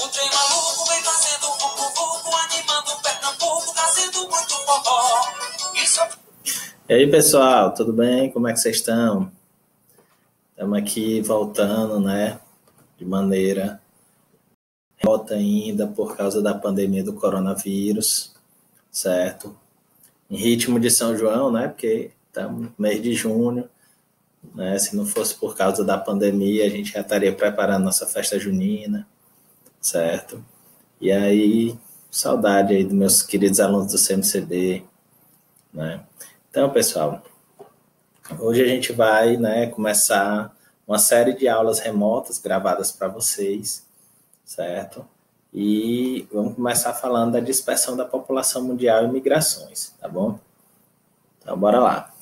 O trem maluco vem fazendo vucu-vucu, animando Pernambuco, trazendo muito forró. E aí, pessoal, tudo bem? Como é que vocês estão? Estamos aqui voltando, né, de maneira remota ainda por causa da pandemia do coronavírus, certo? Em ritmo de São João, né, porque estamos no mês de junho, né, se não fosse por causa da pandemia, a gente já estaria preparando nossa festa junina, certo? E aí, saudade aí dos meus queridos alunos do CMCB, né? Então, pessoal, hoje a gente vai, né, começar uma série de aulas remotas gravadas para vocês, certo? E vamos começar falando da dispersão da população mundial e migrações, tá bom? Então, bora lá.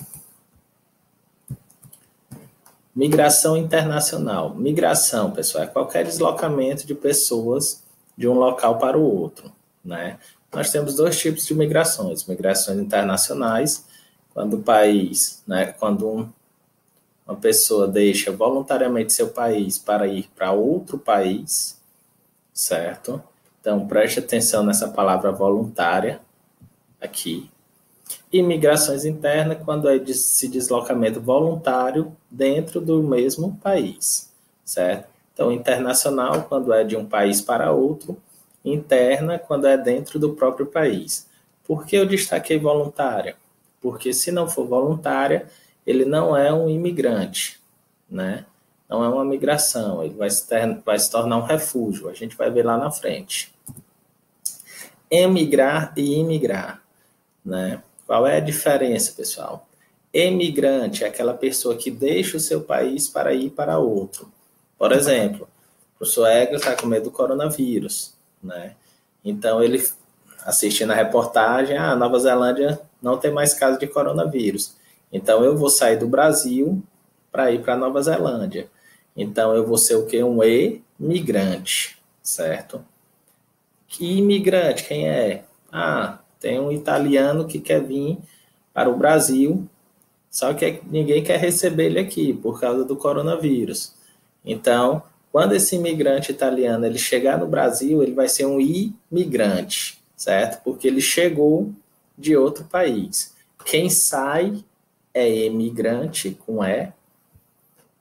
Migração internacional. Migração, pessoal, é qualquer deslocamento de pessoas de um local para o outro, né? Nós temos dois tipos de migrações. Migrações internacionais, quando o país, né, quando uma pessoa deixa voluntariamente seu país para ir para outro país, certo? Então, preste atenção nessa palavra voluntária aqui. E migrações internas, quando é esse deslocamento voluntário dentro do mesmo país, certo? Então, internacional, quando é de um país para outro. Interna, quando é dentro do próprio país. Por que eu destaquei voluntária? Porque se não for voluntária, ele não é um imigrante, né? Não é uma migração, ele vai se tornar um refúgio, a gente vai ver lá na frente. Emigrar e imigrar, né? Qual é a diferença, pessoal? Emigrante é aquela pessoa que deixa o seu país para ir para outro. Por exemplo, o professor Egger está com medo do coronavírus, né? Então, ele assistindo a reportagem, Nova Zelândia não tem mais caso de coronavírus. Então, eu vou sair do Brasil para ir para Nova Zelândia. Então, eu vou ser o quê? Um emigrante, certo? Que imigrante, quem é? Tem um italiano que quer vir para o Brasil, só que ninguém quer receber ele aqui por causa do coronavírus. Então, quando esse imigrante italiano ele chegar no Brasil, ele vai ser um imigrante, certo? Porque ele chegou de outro país. Quem sai é imigrante com E.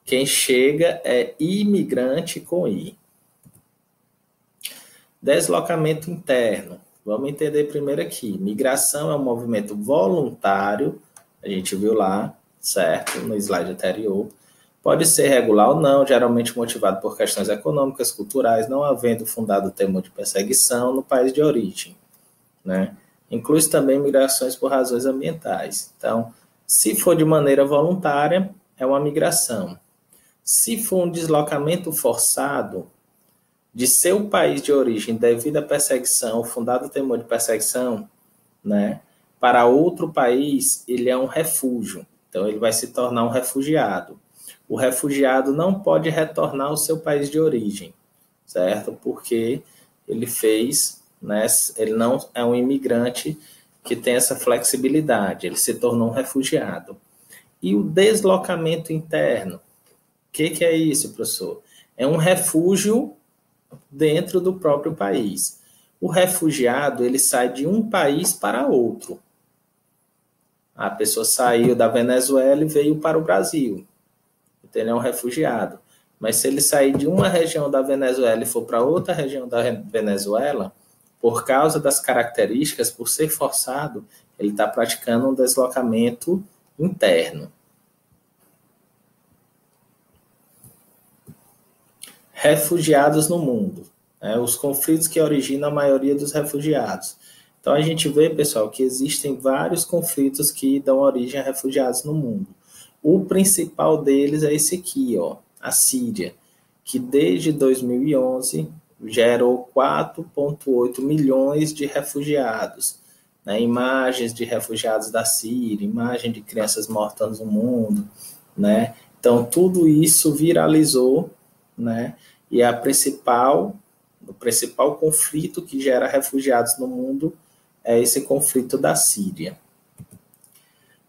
Quem chega é imigrante com I. Deslocamento interno. Vamos entender primeiro aqui. Migração é um movimento voluntário, a gente viu lá, certo? No slide anterior. Pode ser regular ou não, geralmente motivado por questões econômicas, culturais, não havendo fundado o temor de perseguição no país de origem, né? Inclui também migrações por razões ambientais. Então, se for de maneira voluntária, é uma migração. Se for um deslocamento forçado de seu país de origem devido à perseguição, fundado o temor de perseguição, né, para outro país, ele é um refúgio. Então, ele vai se tornar um refugiado. O refugiado não pode retornar ao seu país de origem, certo? Porque ele fez, né, ele não é um imigrante que tem essa flexibilidade, ele se tornou um refugiado. E o deslocamento interno, o que é isso, professor? É um refúgio dentro do próprio país. O refugiado, ele sai de um país para outro. A pessoa saiu da Venezuela e veio para o Brasil. Então, ele é um refugiado. Mas se ele sair de uma região da Venezuela e for para outra região da Venezuela, por causa das características, por ser forçado, ele está praticando um deslocamento interno. Refugiados no mundo, né? Os conflitos que originam a maioria dos refugiados. Então, a gente vê, pessoal, que existem vários conflitos que dão origem a refugiados no mundo. O principal deles é esse aqui, a Síria, que desde 2011 gerou 4,8 milhões de refugiados, né? Imagens de refugiados da Síria, imagem de crianças mortas no mundo, né? Então, tudo isso viralizou, né? E o principal conflito que gera refugiados no mundo é esse conflito da Síria.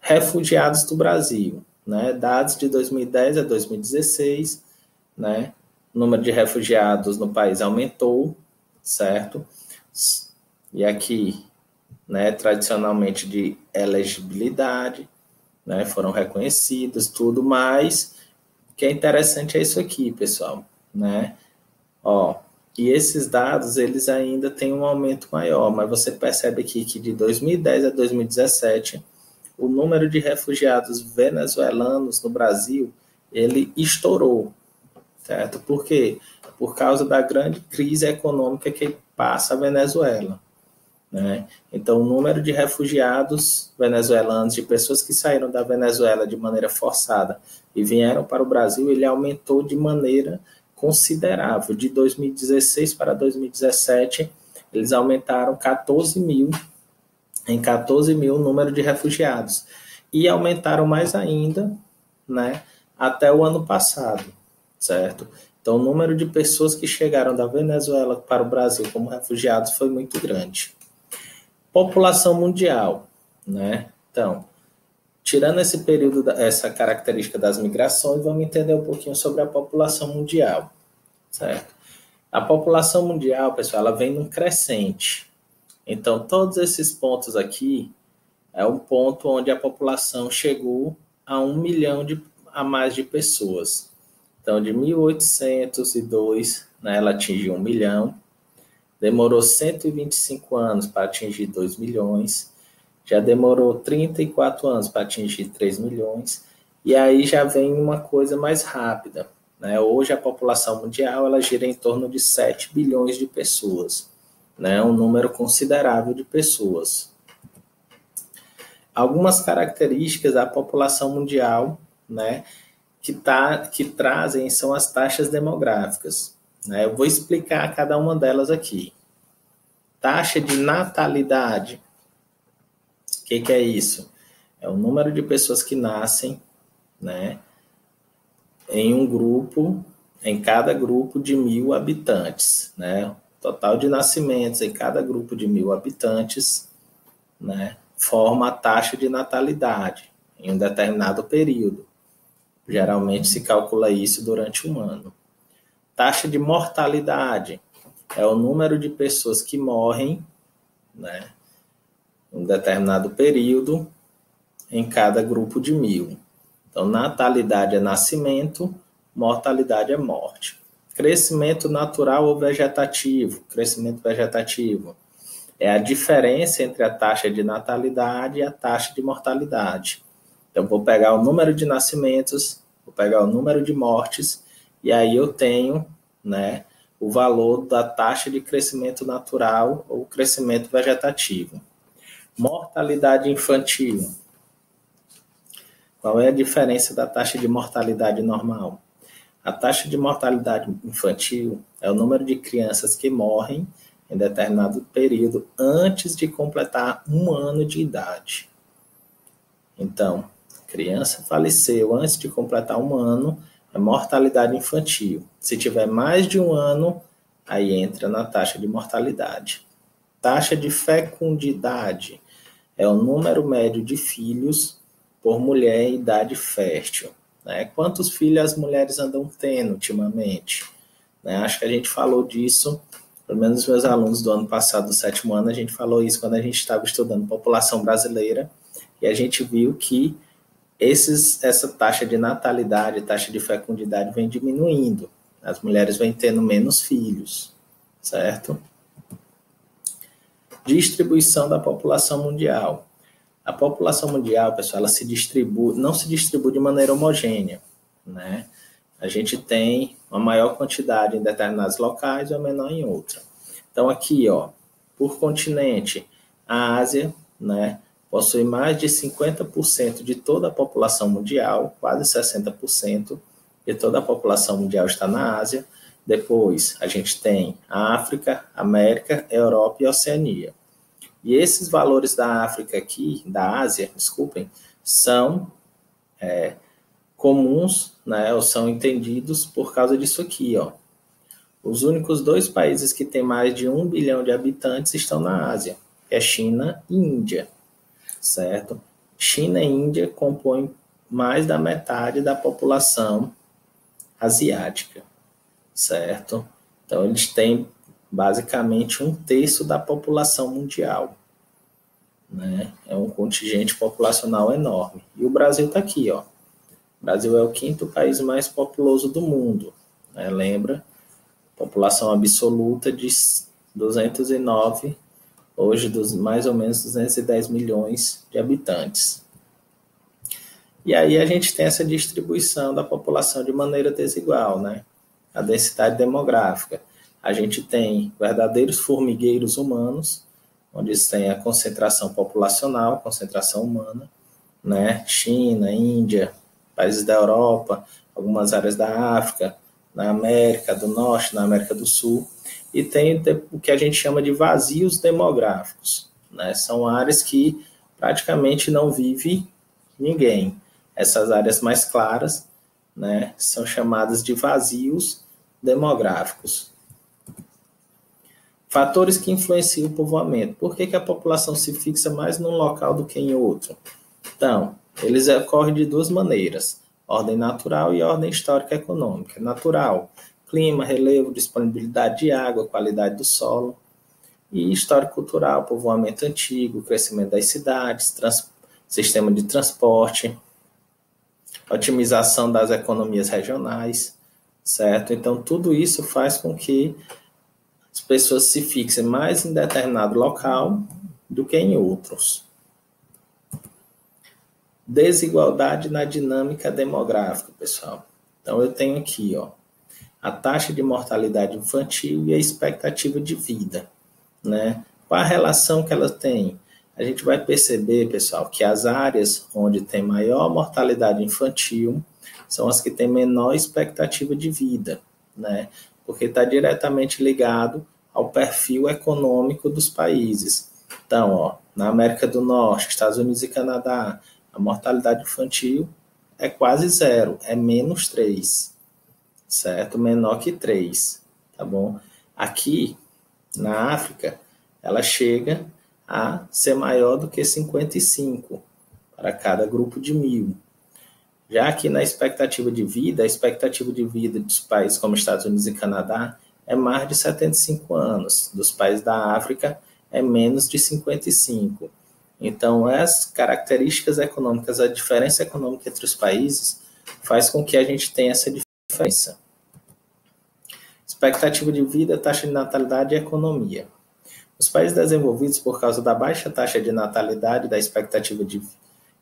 Refugiados do Brasil, né? Dados de 2010 a 2016, né? O número de refugiados no país aumentou, certo? E aqui, né, tradicionalmente de elegibilidade, né, foram reconhecidos, tudo, mas o que é interessante é isso aqui, pessoal, né? Ó, e esses dados, eles ainda têm um aumento maior, mas você percebe aqui que de 2010 a 2017, o número de refugiados venezuelanos no Brasil, ele estourou, certo? Por quê? Por causa da grande crise econômica que passa a Venezuela, né? Então, o número de refugiados venezuelanos, de pessoas que saíram da Venezuela de maneira forçada e vieram para o Brasil, ele aumentou de maneira considerável. De 2016 para 2017, eles aumentaram 14 mil, em 14 mil o número de refugiados. E aumentaram mais ainda, né, até o ano passado, certo? Então, o número de pessoas que chegaram da Venezuela para o Brasil como refugiados foi muito grande. População mundial, né? Então, tirando esse período, essa característica das migrações, vamos entender um pouquinho sobre a população mundial, certo? A população mundial, pessoal, ela vem num crescente. Então, todos esses pontos aqui é um ponto onde a população chegou a 1 milhão a mais de pessoas. Então, de 1802, né, ela atingiu 1 milhão. Demorou 125 anos para atingir 2 milhões. Já demorou 34 anos para atingir 3 milhões. E aí já vem uma coisa mais rápida, né? Hoje a população mundial ela gira em torno de 7 bilhões de pessoas, né? Um número considerável de pessoas. Algumas características da população mundial, né, que trazem são as taxas demográficas, né? Eu vou explicar cada uma delas aqui. Taxa de natalidade. O que é isso? É o número de pessoas que nascem, né, em um grupo, em cada grupo de 1.000 habitantes, né? Total de nascimentos em cada grupo de 1.000 habitantes, né, forma a taxa de natalidade em um determinado período. Geralmente se calcula isso durante um ano. Taxa de mortalidade é o número de pessoas que morrem, né, em um determinado período em cada grupo de 1.000. Então, natalidade é nascimento, mortalidade é morte. Crescimento natural ou vegetativo. Crescimento vegetativo é a diferença entre a taxa de natalidade e a taxa de mortalidade. Então, vou pegar o número de nascimentos, vou pegar o número de mortes, e aí eu tenho, né, o valor da taxa de crescimento natural ou crescimento vegetativo. Mortalidade infantil. Qual é a diferença da taxa de mortalidade normal? A taxa de mortalidade infantil é o número de crianças que morrem em determinado período antes de completar 1 ano de idade. Então, criança faleceu antes de completar 1 ano, é mortalidade infantil. Se tiver mais de 1 ano, aí entra na taxa de mortalidade. Taxa de fecundidade é o número médio de filhos por mulher em idade fértil, né? Quantos filhos as mulheres andam tendo ultimamente? Né? Acho que a gente falou disso, pelo menos os meus alunos do ano passado, do 7º ano, a gente falou isso quando a gente estava estudando população brasileira, e a gente viu que essa taxa de natalidade, taxa de fecundidade vem diminuindo. As mulheres vêm tendo menos filhos, certo? Distribuição da população mundial. A população mundial, pessoal, ela não se distribui de maneira homogênea, né? A gente tem uma maior quantidade em determinados locais e uma menor em outra. Então, aqui, ó, por continente, a Ásia, né, possui mais de 50% de toda a população mundial, quase 60% de toda a população mundial está na Ásia. Depois, a gente tem a África, América, Europa e Oceania. E esses valores da África aqui, da Ásia, desculpem, são comuns, né, ou são entendidos por causa disso aqui, ó. Os únicos 2 países que têm mais de 1 bilhão de habitantes estão na Ásia, que é China e Índia, certo? China e Índia compõem mais da metade da população asiática, certo? Então, eles têm basicamente 1/3 da população mundial, né? É um contingente populacional enorme. E o Brasil está aqui, ó. O Brasil é o 5º país mais populoso do mundo, né? Lembra? População absoluta de 209, hoje mais ou menos 210 milhões de habitantes. E aí a gente tem essa distribuição da população de maneira desigual, né? A densidade demográfica. A gente tem verdadeiros formigueiros humanos, onde tem a concentração populacional, concentração humana, né? China, Índia, países da Europa, algumas áreas da África, na América do Norte, na América do Sul, e tem o que a gente chama de vazios demográficos, né? São áreas que praticamente não vive ninguém. Essas áreas mais claras, né, são chamadas de vazios demográficos. Fatores que influenciam o povoamento. Por que a população se fixa mais num local do que em outro? Então, eles ocorrem de duas maneiras: ordem natural e ordem histórica e econômica. Natural, clima, relevo, disponibilidade de água, qualidade do solo. E histórico-cultural, povoamento antigo, crescimento das cidades, sistema de transporte, otimização das economias regionais, certo? Então, tudo isso faz com que as pessoas se fixem mais em determinado local do que em outros. Desigualdade na dinâmica demográfica, pessoal. Então, eu tenho aqui, ó, a taxa de mortalidade infantil e a expectativa de vida, né? Qual a relação que ela tem? A gente vai perceber, pessoal, que as áreas onde tem maior mortalidade infantil são as que têm menor expectativa de vida, né? Porque está diretamente ligado ao perfil econômico dos países. Então, ó, na América do Norte, Estados Unidos e Canadá, a mortalidade infantil é quase zero, é -3, certo? Menor que 3, tá bom? Aqui, na África, ela chega a ser maior do que 55 para cada grupo de 1.000. Já que na expectativa de vida, a expectativa de vida dos países como Estados Unidos e Canadá é mais de 75 anos, dos países da África é menos de 55. Então, as características econômicas, a diferença econômica entre os países faz com que a gente tenha essa diferença. Expectativa de vida, taxa de natalidade e economia. Os países desenvolvidos, por causa da baixa taxa de natalidade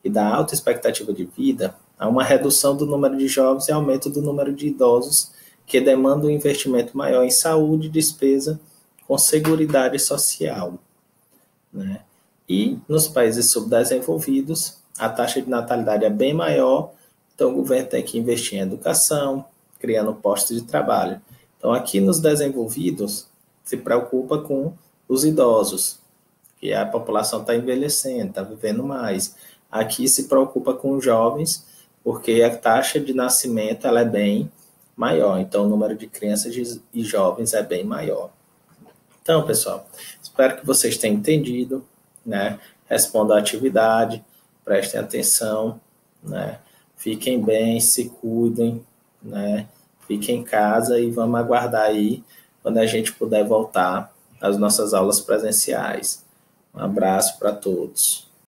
e da alta expectativa de vida, há uma redução do número de jovens e aumento do número de idosos, que demandam um investimento maior em saúde e despesa com seguridade social, né? E nos países subdesenvolvidos, a taxa de natalidade é bem maior, então o governo tem que investir em educação, criando postos de trabalho. Então, aqui nos desenvolvidos, se preocupa com os idosos, que a população está envelhecendo, está vivendo mais. Aqui se preocupa com os jovens, porque a taxa de nascimento ela é bem maior, então o número de crianças e jovens é bem maior. Então, pessoal, espero que vocês tenham entendido, né? Respondam à atividade, prestem atenção, né? Fiquem bem, se cuidem, né? Fiquem em casa e vamos aguardar aí quando a gente puder voltar às nossas aulas presenciais. Um abraço para todos.